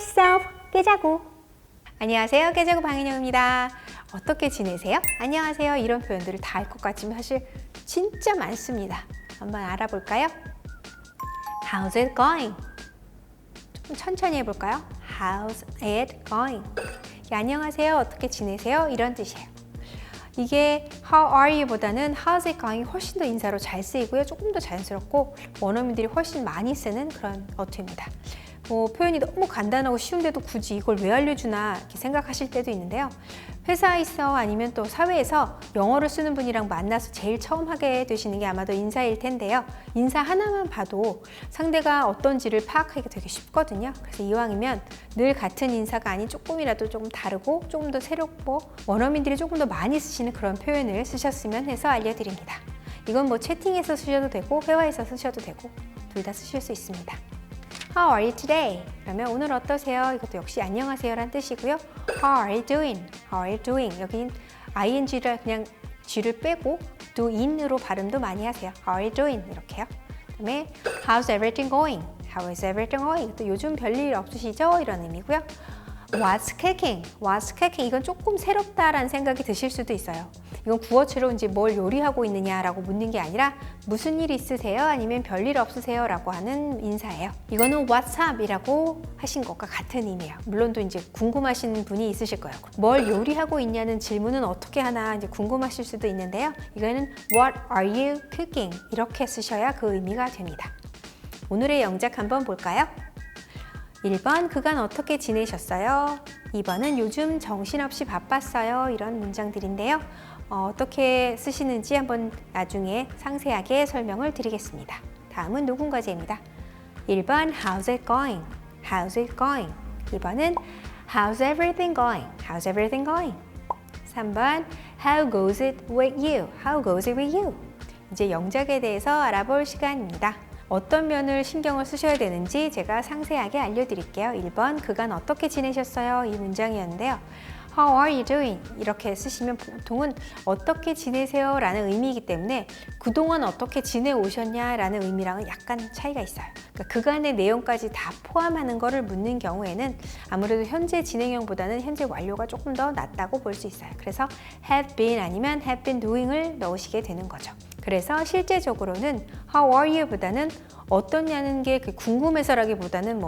yourself. 깨자구. 안녕하세요. 깨자구 방인영입니다. 어떻게 지내세요? 안녕하세요. 이런 표현들을 다 알 것 같지만 사실 진짜 많습니다. 한번 알아볼까요? How's it going? 좀 천천히 해볼까요? How's it going? 안녕하세요. 어떻게 지내세요? 이런 뜻이에요. 이게 How are you 보다는 How's it going 훨씬 더 인사로 잘 쓰이고요. 조금 더 자연스럽고 원어민들이 훨씬 많이 쓰는 그런 어투입니다. 표현이 너무 간단하고 쉬운데도 굳이 이걸 왜 알려주나 이렇게 생각하실 때도 있는데요. 회사에서 아니면 또 사회에서 영어를 쓰는 분이랑 만나서 제일 처음 하게 되시는 게 아마도 인사일 텐데요. 인사 하나만 봐도 상대가 어떤지를 파악하기 되게 쉽거든요. 그래서 이왕이면 늘 같은 인사가 아닌 조금이라도 조금 다르고 조금 더 새롭고 원어민들이 조금 더 많이 쓰시는 그런 표현을 쓰셨으면 해서 알려드립니다. 이건 뭐 채팅에서 쓰셔도 되고 회화에서 쓰셔도 되고 둘 다 쓰실 수 있습니다. How are you today? 그러면 오늘 어떠세요? 이것도 역시 안녕하세요란 뜻이고요. How are you doing? How are you doing? 여긴 ing를 그냥 g를 빼고 do인으로 발음도 많이 하세요. How are you doing? 이렇게요. 그다음에 How's everything going? How is everything going? 또 요즘 별일 없으시죠? 이런 의미고요. What's cooking? What's cooking? 이건 조금 새롭다라는 생각이 드실 수도 있어요. 이건 구어체로 이제 뭘 요리하고 있느냐라고 묻는 게 아니라 무슨 일 있으세요? 아니면 별일 없으세요? 라고 하는 인사예요. 이거는 What's up? 이라고 하신 것과 같은 의미예요. 물론 또 이제 궁금하신 분이 있으실 거예요. 뭘 요리하고 있냐는 질문은 어떻게 하나 이제 궁금하실 수도 있는데요. 이거는 What are you cooking? 이렇게 쓰셔야 그 의미가 됩니다. 오늘의 영작 한번 볼까요? 1번, 그간 어떻게 지내셨어요? 2번은 요즘 정신없이 바빴어요. 이런 문장들인데요. 어떻게 쓰시는지 한번 나중에 상세하게 설명을 드리겠습니다. 다음은 녹음 과제입니다. 1번, How's it going? How's it going? 2번은 How's everything going? How's everything going? 3번, How goes it with you? How goes it with you? 이제 영작에 대해서 알아볼 시간입니다. 어떤 면을 신경을 쓰셔야 되는지 제가 상세하게 알려드릴게요. 1번, 그간 어떻게 지내셨어요? 이 문장이었는데요. How are you doing? 이렇게 쓰시면 보통은 어떻게 지내세요? 라는 의미이기 때문에 그동안 어떻게 지내오셨냐? 라는 의미랑은 약간 차이가 있어요. 그러니까 그간의 내용까지 다 포함하는 거를 묻는 경우에는 아무래도 현재 진행형보다는 현재 완료가 조금 더 낫다고 볼 수 있어요. 그래서 have been 아니면 have been doing을 넣으시게 되는 거죠. 그래서 실제적으로는 How are you? 보다는 어떠냐는 게 궁금해서라기보다는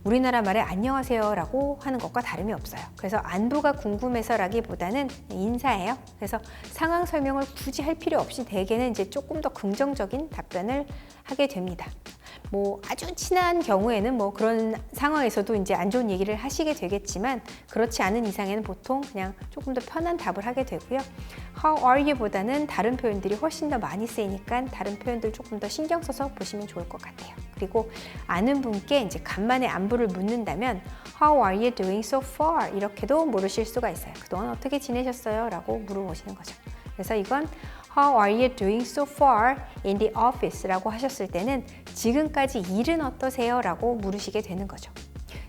우리나라 말에 안녕하세요 라고 하는 것과 다름이 없어요. 그래서 안부가 궁금해서라기보다는 인사예요. 그래서 상황 설명을 굳이 할 필요 없이 대개는 이제 조금 더 긍정적인 답변을 하게 됩니다. 아주 친한 경우에는 그런 상황에서도 이제 안 좋은 얘기를 하시게 되겠지만 그렇지 않은 이상에는 보통 그냥 조금 더 편한 답을 하게 되고요. How are you 보다는 다른 표현들이 훨씬 더 많이 쓰이니까 다른 표현들 조금 더 신경 써서 보시면 좋을 것 같아요. 그리고 아는 분께 이제 간만에 안부를 묻는다면 How are you doing so far? 이렇게도 물으실 수가 있어요. 그동안 어떻게 지내셨어요? 라고 물어보시는 거죠. 그래서 이건 How are you doing so far in the office? 라고 하셨을 때는 지금까지 일은 어떠세요? 라고 물으시게 되는 거죠.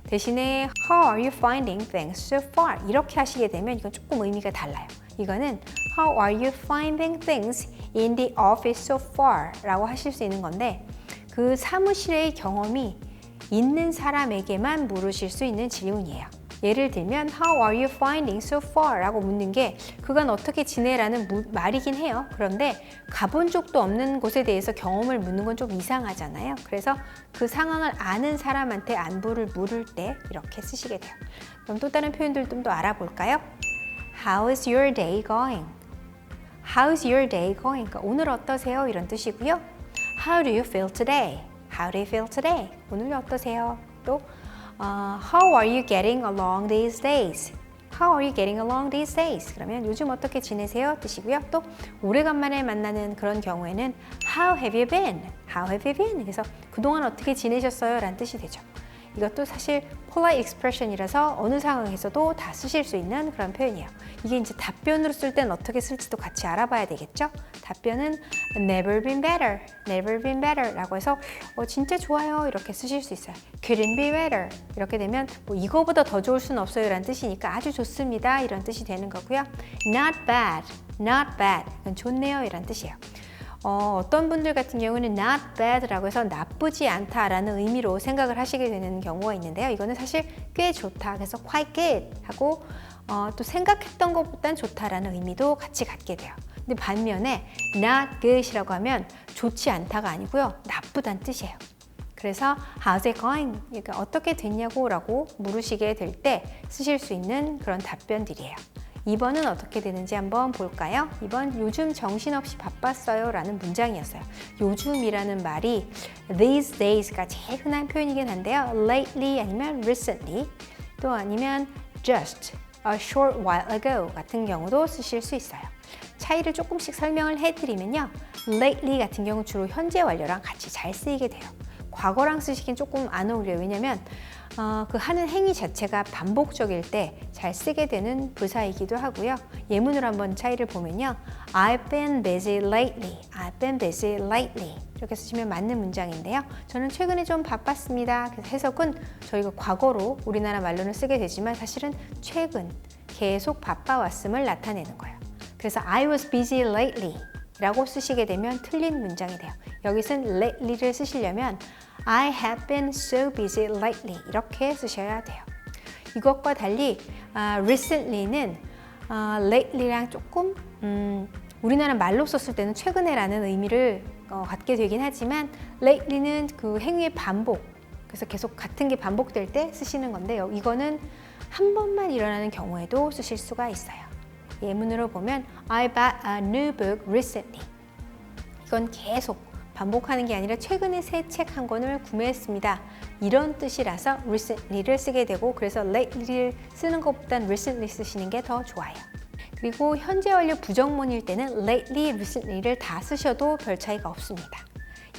대신에 How are you finding things so far? 이렇게 하시게 되면 이건 조금 의미가 달라요. 이거는 How are you finding things in the office so far? 라고 하실 수 있는 건데 그 사무실의 경험이 있는 사람에게만 물으실 수 있는 질문이에요. 예를 들면 How are you finding so far? 라고 묻는 게 그간 어떻게 지내라는 말이긴 해요. 그런데 가본 적도 없는 곳에 대해서 경험을 묻는 건 좀 이상하잖아요. 그래서 그 상황을 아는 사람한테 안부를 물을 때 이렇게 쓰시게 돼요. 그럼 또 다른 표현들 좀 더 알아볼까요? How is your day going? How's your day going? 그러니까 오늘 어떠세요? 이런 뜻이고요. How do you feel today? How do you feel today? 오늘 어떠세요? 또 How are you getting along these days? How are you getting along these days? 그러면 요즘 어떻게 지내세요? 뜻이고요. 또 오래간만에 만나는 그런 경우에는 How have you been? How have you been? 그래서 그동안 어떻게 지내셨어요? 라는 뜻이 되죠. 이것도 사실 polite expression이라서 어느 상황에서도 다 쓰실 수 있는 그런 표현이에요. 이게 이제 답변으로 쓸 때는 어떻게 쓸지도 같이 알아봐야 되겠죠? 답변은 never been better, never been better 라고 해서 진짜 좋아요 이렇게 쓰실 수 있어요. couldn't be better 이렇게 되면 이거보다 더 좋을 수는 없어요 라는 뜻이니까 아주 좋습니다 이런 뜻이 되는 거고요. not bad, not bad 이건 좋네요 이런 뜻이에요. 어떤 분들 같은 경우는 not bad라고 해서 나쁘지 않다라는 의미로 생각을 하시게 되는 경우가 있는데요. 이거는 사실 꽤 좋다. 그래서 quite good 하고 또 생각했던 것보단 좋다라는 의미도 같이 갖게 돼요. 근데 반면에 not good이라고 하면 좋지 않다가 아니고요. 나쁘다는 뜻이에요. 그래서 how's it going? 그러니까 어떻게 됐냐고 라고 물으시게 될 때 쓰실 수 있는 그런 답변들이에요. 2번은 어떻게 되는지 한번 볼까요? 2번 요즘 정신없이 바빴어요 라는 문장이었어요. 요즘이라는 말이 these days가 제일 흔한 표현이긴 한데요. lately 아니면 recently 또 아니면 just a short while ago 같은 경우도 쓰실 수 있어요. 차이를 조금씩 설명을 해드리면요. lately 같은 경우 주로 현재 완료랑 같이 잘 쓰이게 돼요. 과거랑 쓰시긴 조금 안 어울려요. 왜냐면 그 하는 행위 자체가 반복적일 때 잘 쓰게 되는 부사이기도 하고요. 예문으로 한번 차이를 보면요. I've been busy lately. I've been busy lately. 이렇게 쓰시면 맞는 문장인데요. 저는 최근에 좀 바빴습니다. 그래서 해석은 저희가 과거로 우리나라 말로는 쓰게 되지만 사실은 최근 계속 바빠왔음을 나타내는 거예요. 그래서 I was busy lately 라고 쓰시게 되면 틀린 문장이 돼요. 여기서는 lately를 쓰시려면 I have been so busy lately 이렇게 쓰셔야 돼요. 이것과 달리 recently는 lately랑 조금 우리나라 말로 썼을 때는 최근에라는 의미를 갖게 되긴 하지만 lately는 그 행위의 반복 그래서 계속 같은 게 반복될 때 쓰시는 건데요. 이거는 한 번만 일어나는 경우에도 쓰실 수가 있어요. 예문으로 보면 I bought a new book recently. 이건 계속 반복하는 게 아니라 최근에 새 책 한 권을 구매했습니다. 이런 뜻이라서 recently를 쓰게 되고 그래서 lately를 쓰는 것보단 recently 쓰시는 게 더 좋아요. 그리고 현재 완료 부정문일 때는 lately, recently를 다 쓰셔도 별 차이가 없습니다.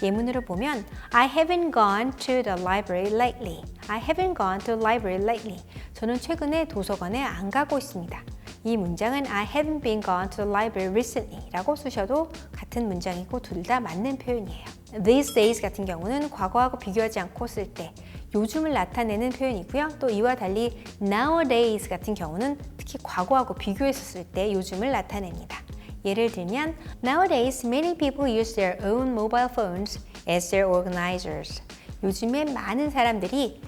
예문으로 보면 I haven't gone to the library lately. I haven't gone to the library lately. 저는 최근에 도서관에 안 가고 있습니다. 이 문장은 I haven't been gone to the library recently 라고 쓰셔도 같은 문장이고 둘 다 맞는 표현이에요. These days 같은 경우는 과거하고 비교하지 않고 쓸 때 요즘을 나타내는 표현이고요. 또 이와 달리 nowadays 같은 경우는 특히 과거하고 비교해서 쓸 때 요즘을 나타냅니다. 예를 들면 Nowadays many people use their own mobile phones as their organizers. 요즘에 많은 사람들이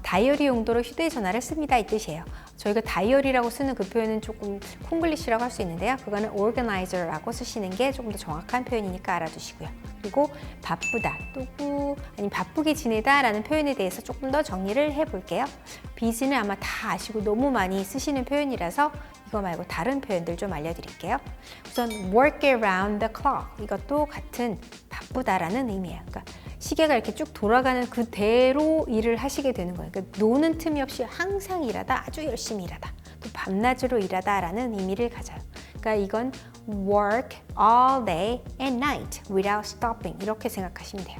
다이어리 용도로 휴대전화를 씁니다 이 뜻이에요. 저희가 다이어리라고 쓰는 그 표현은 조금 콩글리시라고 할 수 있는데요. 그거는 organizer라고 쓰시는 게 조금 더 정확한 표현이니까 알아두시고요. 그리고 바쁘다, 또 아니 바쁘게 지내다 라는 표현에 대해서 조금 더 정리를 해볼게요. busy는 아마 다 아시고 너무 많이 쓰시는 표현이라서 이거 말고 다른 표현들 좀 알려드릴게요. 우선 work around the clock 이것도 같은 바쁘다라는 의미예요. 그러니까 시계가 이렇게 쭉 돌아가는 그대로 일을 하시게 되는 거예요. 그러니까 노는 틈이 없이 항상 일하다, 아주 열심히 일하다, 또 밤낮으로 일하다라는 의미를 가져요. 그러니까 이건 work all day and night without stopping 이렇게 생각하시면 돼요.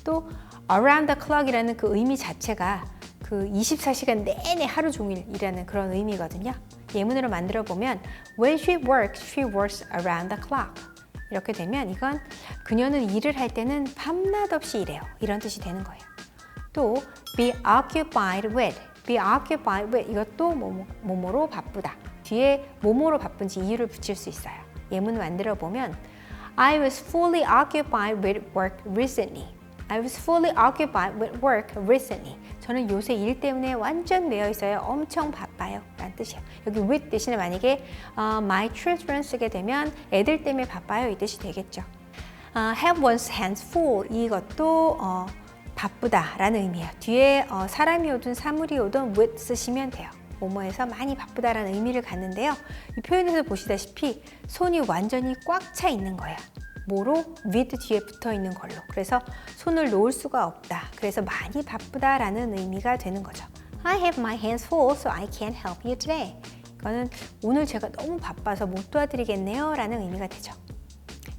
또 around the clock이라는 그 의미 자체가 그 24시간 내내 하루 종일 일하는 그런 의미거든요. 예문으로 만들어 보면 When she works around the clock. 이렇게 되면 이건 그녀는 일을 할 때는 밤낮 없이 일해요. 이런 뜻이 되는 거예요. 또 be occupied with 이것도 뭐뭐로 바쁘다. 뒤에 뭐뭐로 바쁜지 이유를 붙일 수 있어요. 예문 만들어 보면 I was fully occupied with work recently. I was fully occupied with work recently. 저는 요새 일 때문에 완전 매여 있어요. 엄청 바빠요. 라는 뜻이에요. 여기 with 대신에 만약에 my children 쓰게 되면 애들 때문에 바빠요. 이 뜻이 되겠죠. have one's hands full 이것도 바쁘다 라는 의미예요. 뒤에 사람이 오든 사물이 오든 with 쓰시면 돼요. 뭐뭐해서 많이 바쁘다라는 의미를 갖는데요. 이 표현에서 보시다시피 손이 완전히 꽉 차 있는 거예요. 뭐로? with 뒤에 붙어 있는 걸로. 그래서 손을 놓을 수가 없다. 그래서 많이 바쁘다라는 의미가 되는 거죠. I have my hands full, so I can't help you today. 이거는 오늘 제가 너무 바빠서 못 도와드리겠네요 라는 의미가 되죠.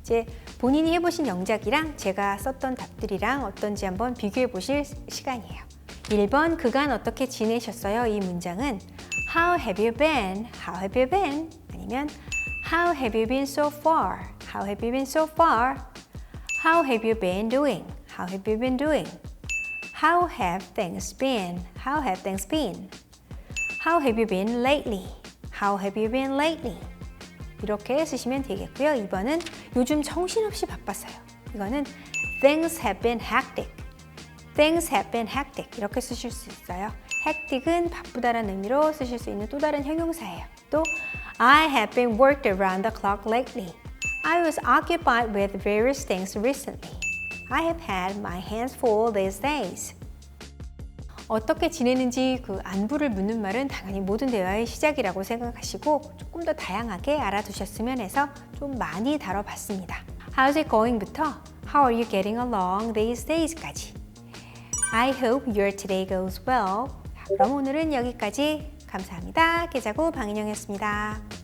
이제 본인이 해보신 영작이랑 제가 썼던 답들이랑 어떤지 한번 비교해 보실 시간이에요. 1번 그간 어떻게 지내셨어요? 이 문장은 How have you been? How have you been? 아니면 How have you been so far? How have you been so far? How have you been doing? How have you been doing? How have things been? How have things been? How have you been lately? How have you been lately? 이렇게 쓰시면 되겠고요. 2번은 요즘 정신없이 바빴어요. 이거는 Things have been hectic. Things have been hectic. 이렇게 쓰실 수 있어요. hectic은 바쁘다라는 의미로 쓰실 수 있는 또 다른 형용사예요. 또 I have been worked around the clock lately. I was occupied with various things recently. I have had my hands full these days. 어떻게 지내는지 그 안부를 묻는 말은 당연히 모든 대화의 시작이라고 생각하시고 조금 더 다양하게 알아두셨으면 해서 좀 많이 다뤄봤습니다. How's it going?부터 How are you getting along these days?까지. I hope your today goes well. 그럼 오늘은 여기까지. 감사합니다. 계좌구 방인영이었습니다.